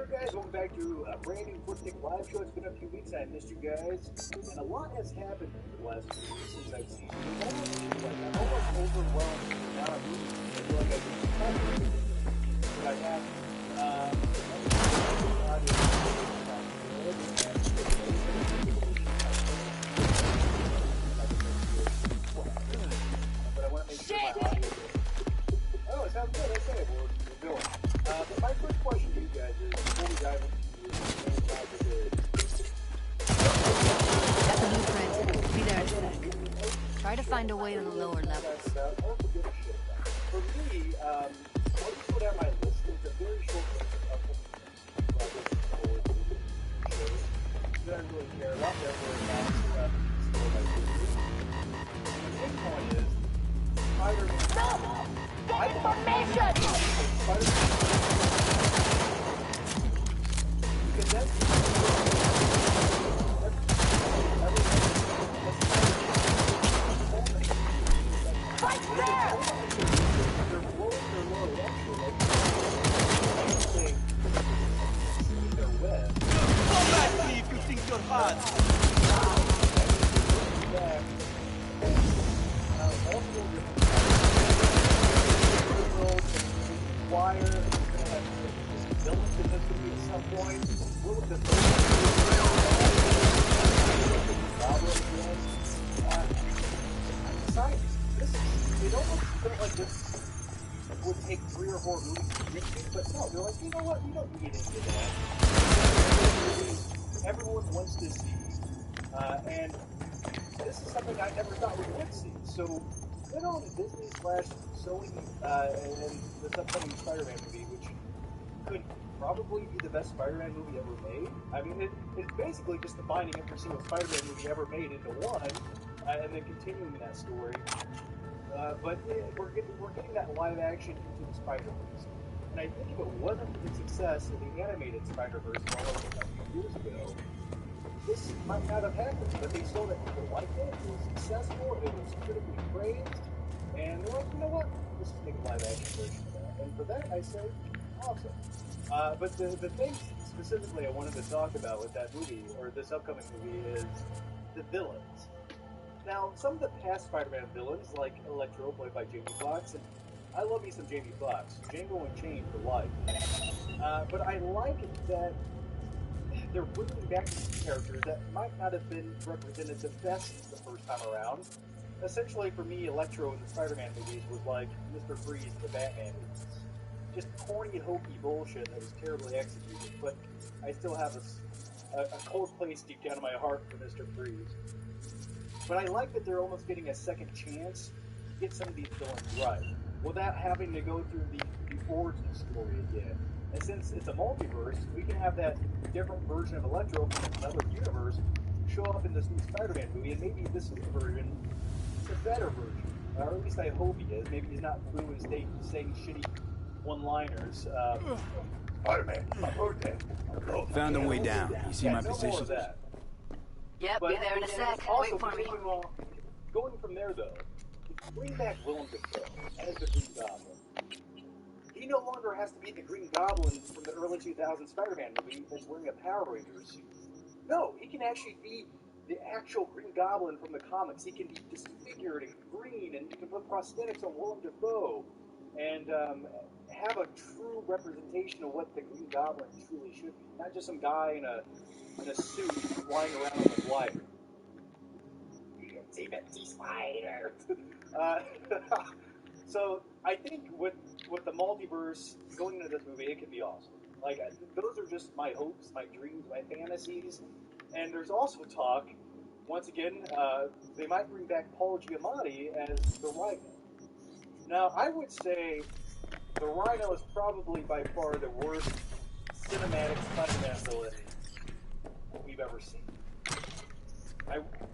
up, guys? Welcome back to a brand new Quick Take live show. It's been a few weeks. I missed you guys, and a lot has happened in the last few weeks since I've seen you. I'm almost overwhelmed with the amount of movies. I feel like I've been covering but I have. But I want to make sure my audio. Oh, it sounds good. Okay, well, we're going. But my first question to you guys is, before we dive into Got the blueprint. Be there in a sec. Try to find a way to the lower levels. For me, I'll just put out my list. It's a very short list of shows that I really care about. That were announced the main point is Spider-Man. Stop! Get information! Because that's right there! They're blowing their load, actually, like their web. Come back to me if you think you're hot! Wire, it's going to have this villains in this movie at some point. Will it be besides, it almost felt like this would take 3 or 4 movies to get to, but no, they're like, you know what, we don't need any of that. Everyone wants to see, and this is something I never thought we would see. So, then on Disney / Sony and this upcoming Spider-Man movie, which could probably be the best Spider-Man movie ever made. I mean, it's basically just combining every single Spider-Man movie ever made into one, and then continuing that story. But we're getting that live action into the Spider-Verse. And I think if it wasn't for the success of the animated Spider-Verse a few years ago, this might not have happened. But they saw that people liked it, it was successful, it was critically praised, and they're like, you know what? Let's just make a live action version of that. And for that, I say, awesome. But the thing specifically I wanted to talk about with that movie, or this upcoming movie, is the villains. Now, some of the past Spider-Man villains, like Electro, played by Jamie Foxx, and I love me some Jamie Foxx, Django Unchained for life. But I like that they're bringing back these characters that might not have been represented the best the first time around. Essentially, for me, Electro in the Spider-Man movies was like Mr. Freeze in the Batman movies. Just corny, hokey bullshit that was terribly executed, but I still have a cold place deep down in my heart for Mr. Freeze. But I like that they're almost getting a second chance to get some of these villains right, without having to go through the origin story again. And since it's a multiverse, we can have that different version of Electro from another universe show up in this new Spider-Man movie, and maybe this new version is a better version. Or at least I hope he is. Maybe he's not blue and saying shitty one-liners. Spider-Man, my birthday. Found a way down. You see my no position? more of that. Yep, But be there in a sec. also, Wait for me. going from there, though, bring back Willem Dafoe as the Green Goblin. He no longer has to be the Green Goblin from the early 2000 Spider-Man movie that's wearing a Power Ranger suit. No, he can actually be the actual Green Goblin from the comics. He can be disfigured and green, and you can put prosthetics on Willem Dafoe, and have a true representation of what the Green Goblin truly should be. Not just some guy in a suit flying around on the glider. You can see the spider. So I think with the multiverse going into this movie, it could be awesome. Like, those are just my hopes, my dreams, my fantasies. And there's also talk, once again, they might bring back Paul Giamatti as the Rhino. Now, I would say the Rhino is probably by far the worst cinematic Spider-Man villain we've ever seen.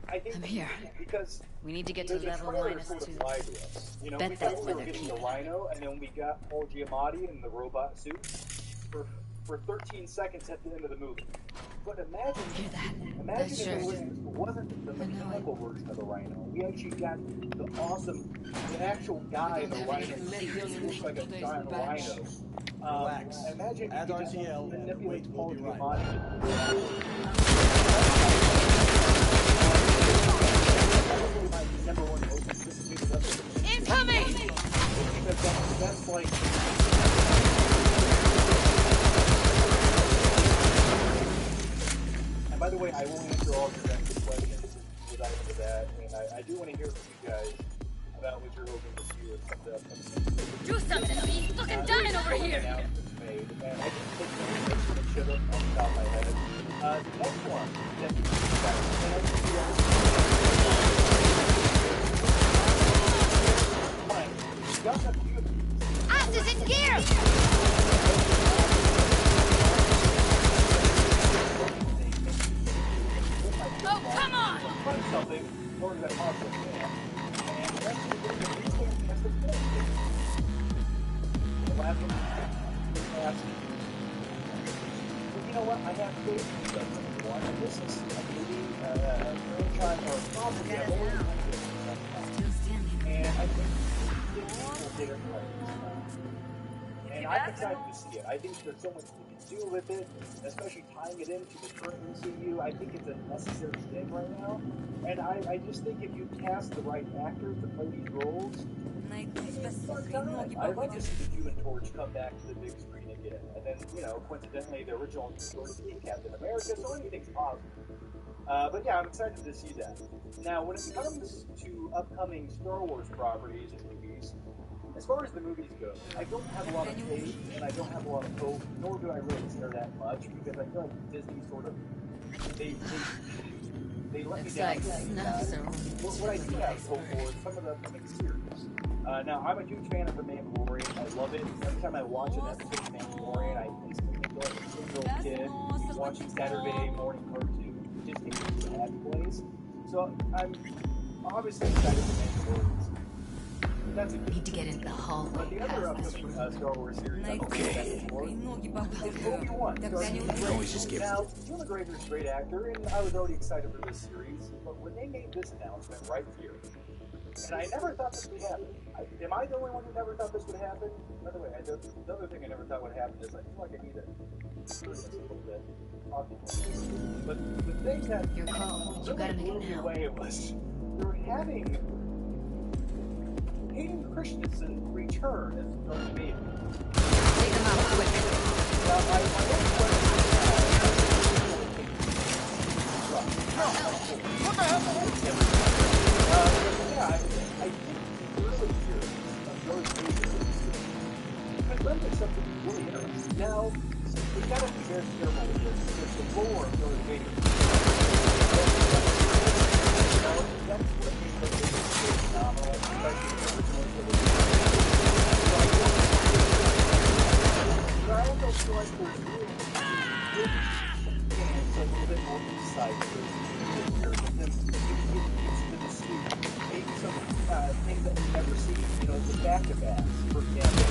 I think I'm here. because We need to get to the level trailer -2. sort of lied to us. You know, Bet we that's thought we where were they're getting the keeping Rhino, and then we got Paul Giamatti in the robot suit for 13 seconds at the end of the movie. But imagine Hear that? if That's it church. wasn't the mechanical version of the Rhino. We actually got the actual guy, the Rhino, who looks like a giant rhino. Relax. Imagine Add you could just RTL and manipulate wait, we'll Paul be right Giamatti. My number one most anticipated episode. Incoming! Because that's like. And by the way, I will answer all your guys' questions without into that. And I do want to hear from you guys about what you're hoping to see with some of the upcoming. Do something, I'll be fucking dying over here! Announcements made, and I just think that shit up on the top of my head. The next one that Ass is in gear! Oh, come on! Find something, or that possibly can. And that's fantastic film. The last one, but you know what? I have faith in Cyberpunk 1, and this is a movie, franchise, or property I've always liked. And I think people did it right this time. And I'm excited to see it. I think there's so much you can do with it, especially tying it into the current MCU. I think it's a necessary thing right now. And I just think if you cast the right actors to play these roles, I'd like to see the Human Torch come back to the big screen again. And then, you know, coincidentally, the original story being Captain America, so anything's possible. But yeah, I'm excited to see that. Now, when it comes to upcoming Star Wars properties and movies, as far as the movies go, I don't have a lot of faith and I don't have a lot of hope, nor do I really care that much because I feel like Disney sort of they let me down. What I do have hope for is some of the upcoming series. Now, I'm a huge fan of The Mandalorian. I love it. Every time I watch an episode of The Mandalorian, I instantly feel like a 6-year-old kid watching Saturday morning cartoon. It just makes me to a happy place. So I'm obviously excited for Mandalorian. That's a good Need to get into the hallway. But the other upcoming Star Wars series I'm excited for is Obi-Wan. Now, Ewan McGregor's a great actor, and I was already excited for this series, but when they made this announcement right here, and I never thought this would happen. Am I the only one who never thought this would happen? By the way, the other thing I never thought would happen is I feel like I need to turn this a little bit. But the thing that Your call. You gotta make blew it me now. away was they're having Hayden Christensen return as Darth Vader. Take him out quick. Now, my one question What the hell? yeah, I think the early years of Darth Vader could lend to something really interesting. Now, we gotta be very careful with this because the lore of Darth Vader. That's what makes Darth Vader so phenomenal, especially the original trilogy. But I also feel like there's really good chance a little bit more insight to them to the suit. Maybe some things that we've never seen, you know, the back-to-backs, for example.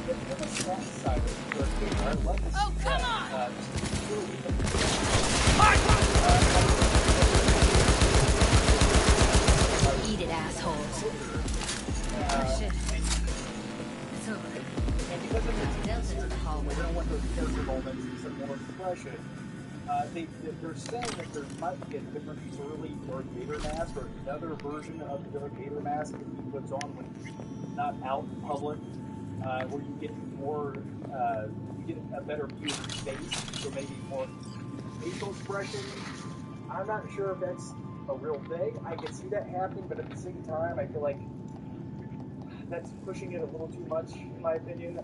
Give us that side of the Vader. I'd love to see Oh, come on! Eat it, assholes. Oh, shit. It's over. And because of the Delta to the hallway. we don't want those character moments and some more expression. They're saying that there might be a different early Darth Vader mask or another version of the Darth Vader mask that he puts on when he's not out in public, where you get more, you get a better view of his face, so maybe more facial expression. I'm not sure if that's a real thing. I can see that happening, but at the same time, I feel like that's pushing it a little too much, in my opinion.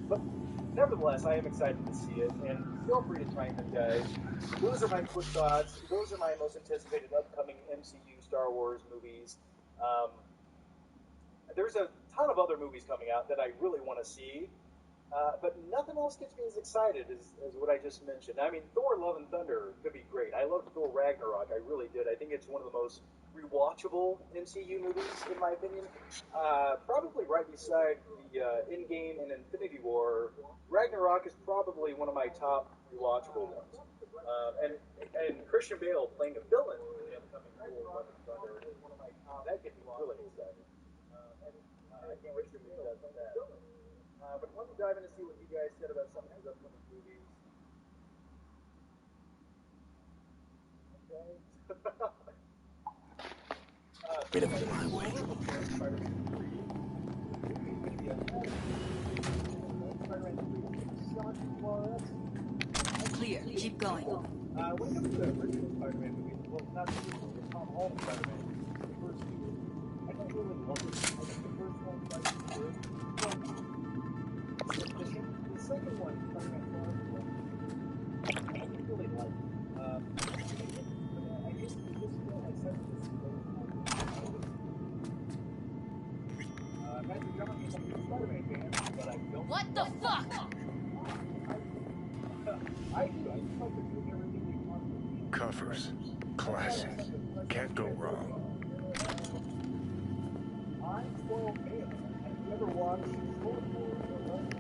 But nevertheless, I am excited to see it, and feel free to chime in, guys. Those are my quick thoughts. Those are my most anticipated upcoming MCU Star Wars movies. There's a ton of other movies coming out that I really want to see, but nothing else gets me as excited as what I just mentioned. I mean, Thor: Love and Thunder could be great. I loved Thor: Ragnarok. I really did. I think it's one of the most rewatchable MCU movies, in my opinion. Probably right beside the Endgame and Infinity War. Ragnarok is probably one of my top rewatchable ones. And Christian Bale playing a villain in the upcoming Thor: Love and Thunder is one of my top. That gets me really excited. I can't wait to see what he does with that. But let me dive in and see what you guys said about some of these upcoming movies. Okay. Bit of a highway. Clear. Keep going. When it comes to the original Spider-Man movies, well, not the original, the Tom Holland Spider-Man, the first two, I don't really love it. I think the first one was good. The second one, Spider-Man 4, I didn't really like. I guess this film has such a Matthew John is a Spider-Man fan, but I don't. What the fuck? I do. I just like to do everything they want. Covers. Classic. Can't go wrong. I'm spoiled male. Have you ever watched Clone Wars or Love and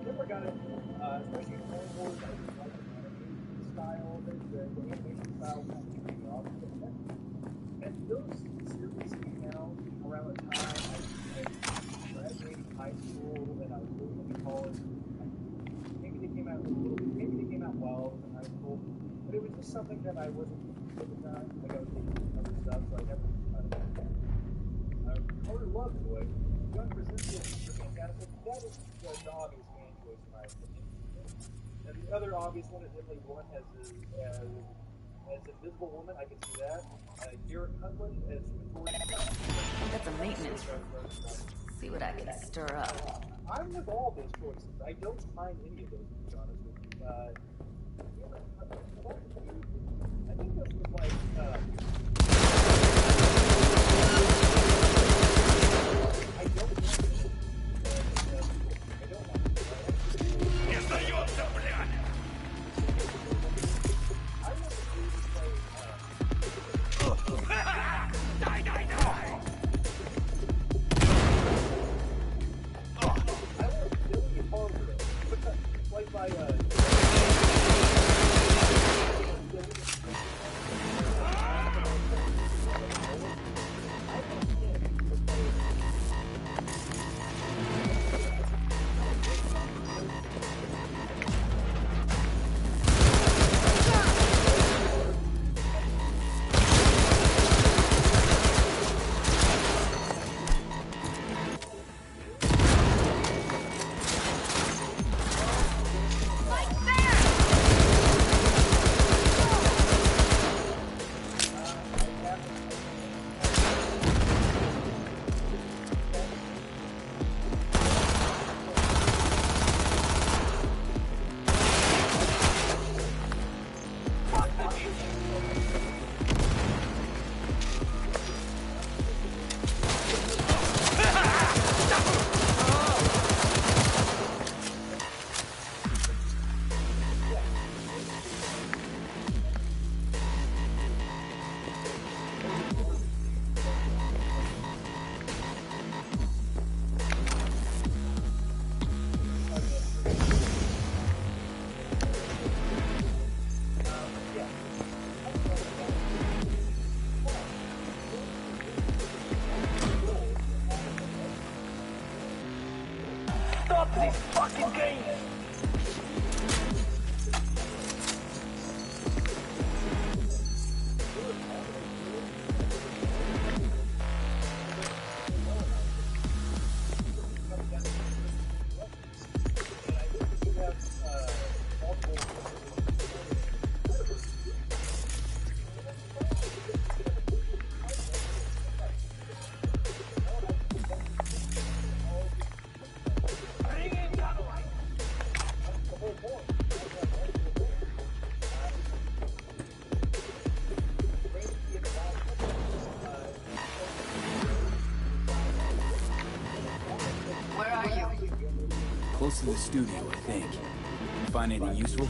Never got it, especially Clone Wars. I just like the animation style of it, the animation style kind of came off. And those series came out around the time I graduated high school and I was going into college. Maybe they came out while I was in high school, but it was just something that I wasn't at the time. Like I was taking other stuff, so I never thought about that. Carter Lovejoy, John Krasinski is fantastic. That is the obvious fan choice in my opinion. And the other obvious one is Emily Blunt as Invisible Woman. I can see that. Garrett Hedlund as That's a maintenance room. See what I can stir up. I'm with all those choices. I don't mind any of those, to be honest with you. I think this was like, I don't mind it. I don't mind it. Не сдается, блядь! I want to play, Дай! I want Billy Harper, played by, Stop this fucking game! Close to the studio, I think. Find anything useful?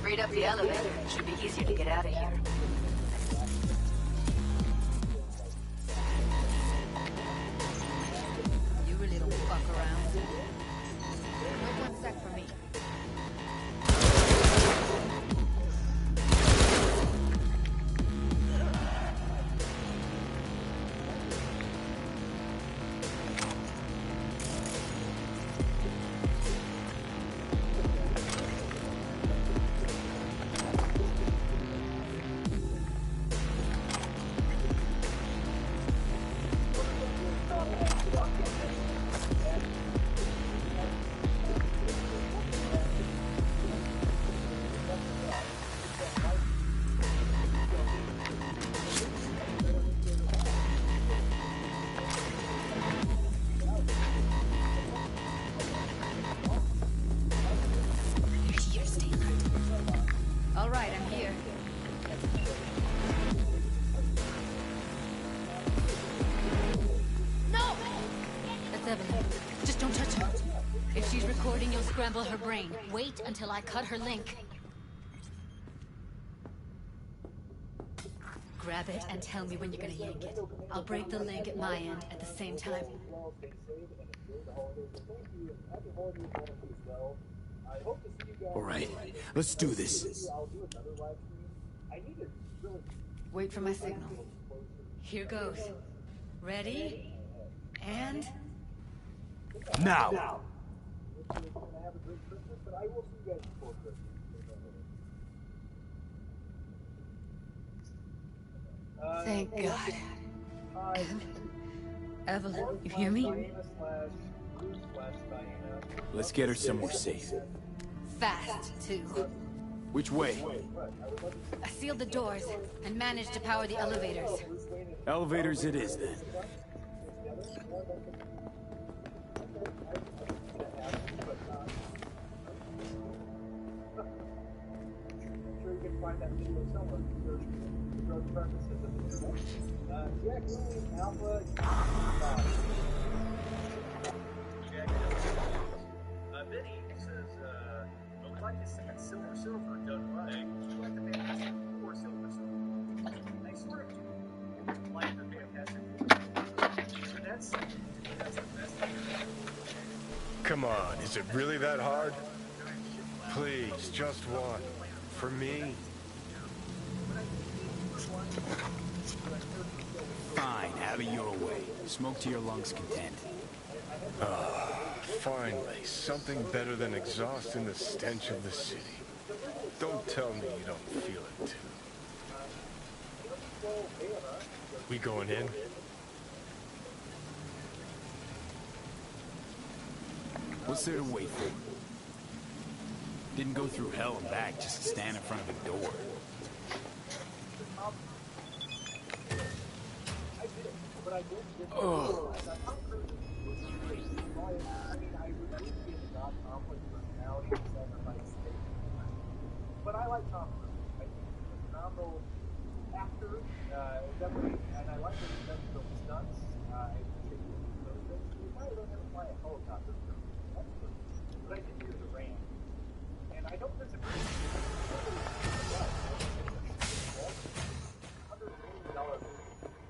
Read up the elevator. Should be easier to get out of here. Evelyn. Just don't touch her. If she's recording, you'll scramble her brain. Wait until I cut her link. Grab it and tell me when you're gonna yank it. I'll break the link at my end at the same time. All right, let's do this. Wait for my signal. Here goes. Ready? And... Now! Thank God. Evelyn, you hear me? Let's get her somewhere safe. Fast, too. Which way? I sealed the doors and managed to power the elevators. Elevators it is, then. Benny says, I would like to send silver done right. Would like the Fantastic Four silver. I sort of do like the Fantastic Four. And that's the best thing. Come on, is it really that hard? Please, just one. For me? Fine, have it your way. Smoke to your lungs' content. Finally, something better than exhaust in the stench of the city. Don't tell me you don't feel it too. We going in? What's there to wait for? Didn't go through hell and back just to stand in front of a door. Oh. But I like Tom Cruise. I think he's a phenomenal actor, definitely, and I like that he does those stunts. I appreciate those things. He might have never fly a helicopter, but I did hear the rain, and I don't disagree.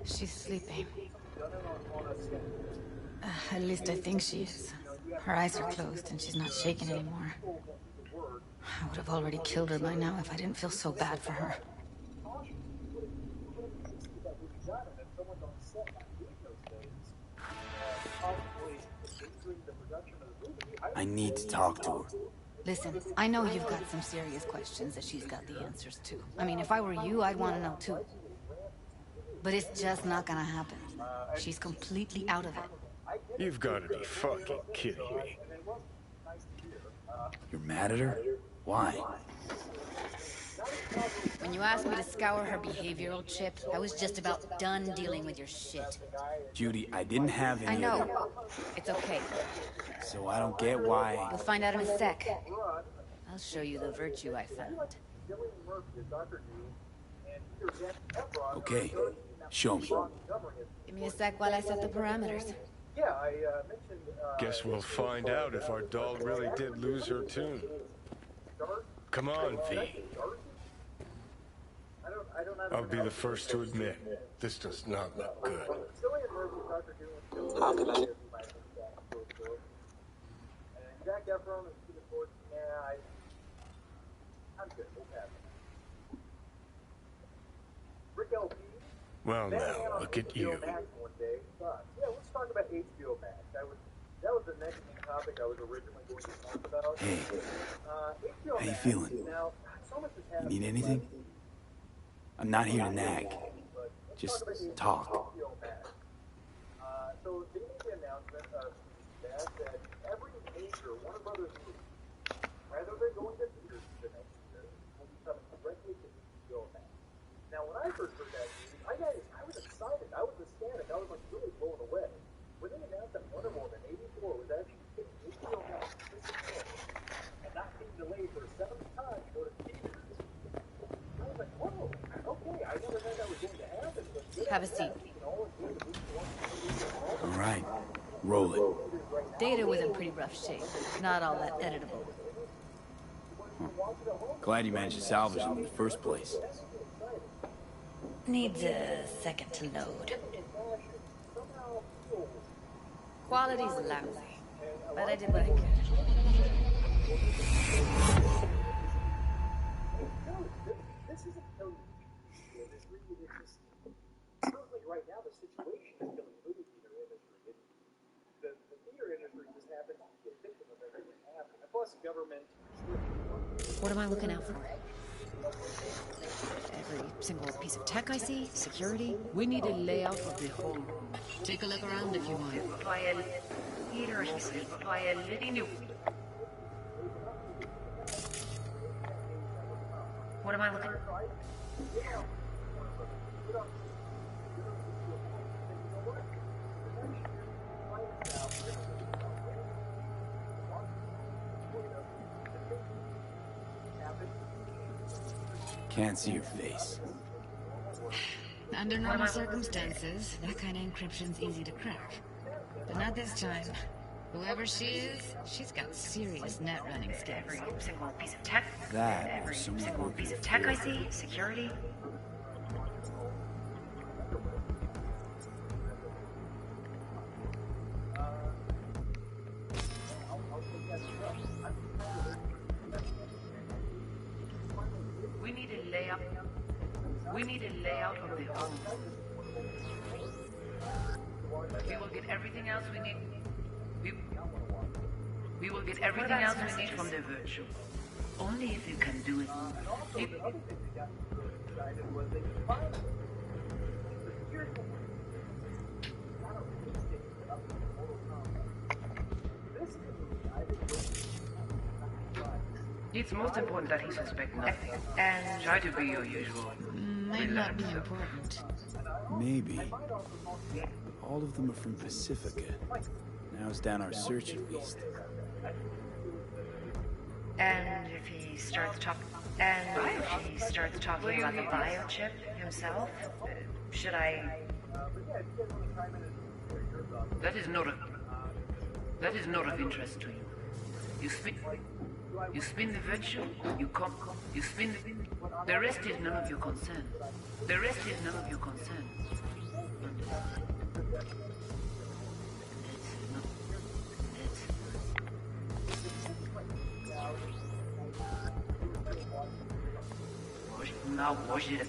She's sleeping. At least I think she is. Her eyes are closed and she's not shaking anymore. I would have already killed her by now if I didn't feel so bad for her. I need to talk to her. Listen, I know you've got some serious questions that she's got the answers to. I mean, if I were you, I'd want to know too. But it's just not gonna happen. She's completely out of it. You've got to be fucking kidding me. You're mad at her? Why? When you asked me to scour her behavioral chip, I was just about done dealing with your shit. Judy, I didn't have any I know. other... It's okay. So I don't get why... You'll find out in a sec. I'll show you the virtue I found. Okay, show me. Give me a sec while I set the parameters. Yeah, I mentioned... Guess we'll find out if our doll really did lose her tune. Come on, V. I'll be the first to admit, this does not look good. How can I... Jack Efron is to the court. Yeah, I'm good. We'll pass it. Rick LP. Well, now, look at you. Yeah, let's talk about HBO Max. That was the next topic I was originally going to talk about. Hey, HBO how you Max. feeling? Now, so much has You happened. need anything? I'm not here to nag. Just talk. HBO Max. So they made the announcement that every major Warner Brothers movie, whether they're going to theaters the next year, will be coming directly to HBO Max. Now, when I first heard that news, I was excited. I was ecstatic. I was like really blown away. When they announced that Wonder Woman 84 was actually hitting HBO Max and not being delayed for a seventh time to go to theaters, I was like, whoa, okay, I never thought that was going to happen. But Have a seat. All right, roll it. Data was in pretty rough shape. Not all that editable. Glad you managed to salvage them in the first place. Needs a second to load. Quality's lousy, but I did what I could. This isn't no industry. It's just certainly right now the situation is killing the movie theater industry. The theater industry just happens to be a victim of everything happening. And plus, government. What am I looking out for? Every single piece of tech I see, security. We need a layout of the whole room. Take a look around if you want. What am I looking? Can't see your face. Under normal circumstances, that kind of encryption's easy to crack. But not this time. Whoever she is, she's got serious net running skills. Every single piece of tech. Every single piece of tech I see, security. We need a layout of the home. We will get everything else we need. We will get everything else we need from the virtual. Only if you can do it. It's most important that he suspect nothing. And try to be your usual. Might not be important. Maybe. All of them are from Pacifica. Narrows down our search at least. And if he starts talking about the biochip himself, should I? That is not of interest to you. You spin the virtue, you spin the rest is none of your concern. The rest is none of your concern. Now wash it.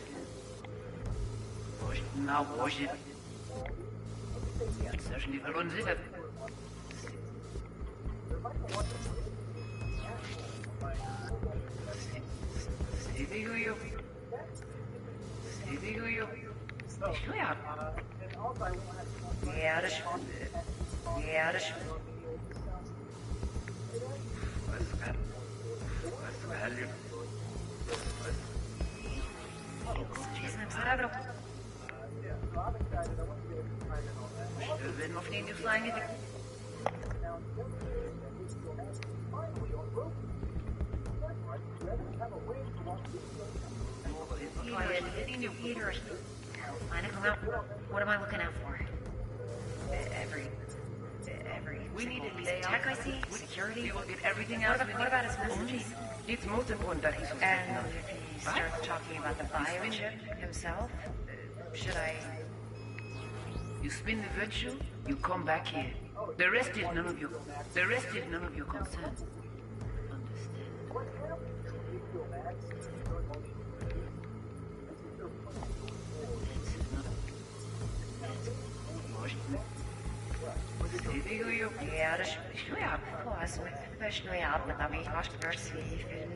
Now wash it. Certainly verunsichert. Wenn man fliegen flying it. What am I looking out for? Every We need a piece of tech I see, security. We will get everything else. What about his messages? It's most important that he's And if he starts talking about the biochip himself, should I? You spin the virtue, you come back here. The rest is none of your concern. Ja, dat is ja, was best nou ja, met dat was versie en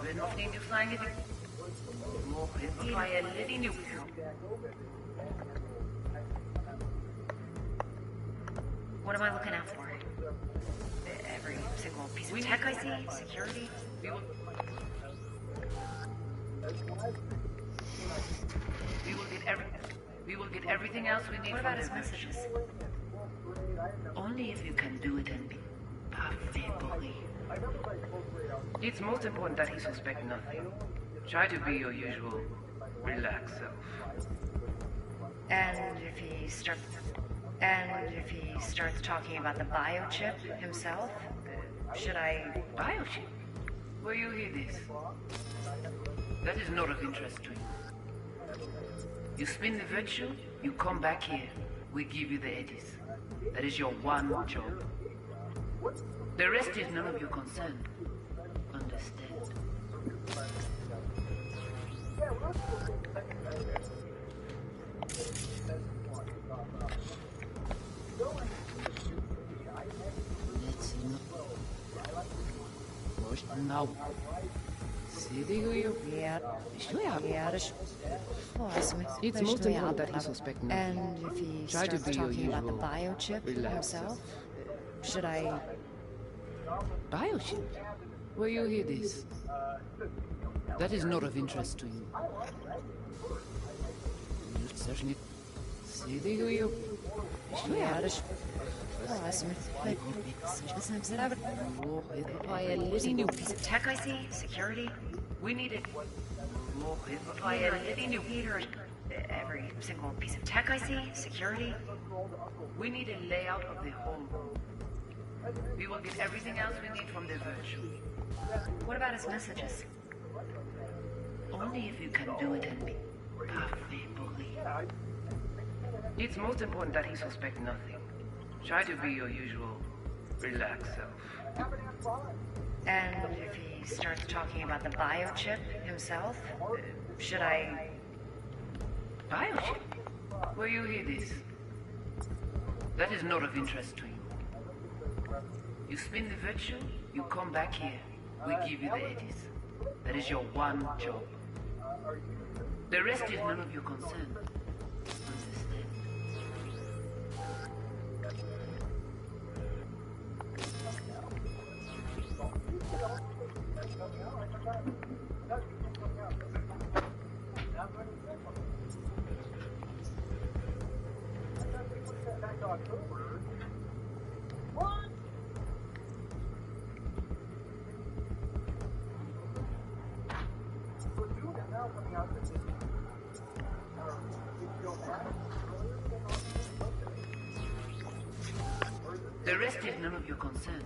Wenn man fliegen flying it. What am I looking out for? Every single piece of tech I see, security. We will get everything else we need. What about his messages? Only if you can do it and be perfectly. It's most important that he suspect nothing. Try to be your usual relax self. And if he starts talking about the biochip himself, should I... Biochip? Where you hear this? That is not of interest to you. You spin the virtue, you come back here. We give you the eddies. That is your one job. The rest is none of your concern. Understand? Now. It's most important that he suspect nothing. And if he Try to starts be your talking about the usual biochip relax himself, should I... Biochip? Where you hear this? That is not of interest to you. You certainly see the you. New piece of tech I see? Security? We need it. Every single piece of tech I see? Security? We need a layout of the whole room. We will get everything else we need from the virtue. What about his messages? Only if you can do it and be perfectly. It's most important that he suspect nothing. Try to be your usual relaxed self. And if he starts talking about the biochip himself, should I... Biochip? Where you hear this? That is not of interest to you. You spin the virtue, you come back here. We give you the eddies. That is your one job. The rest is none of your concern. Understand? The rest is none of your concern.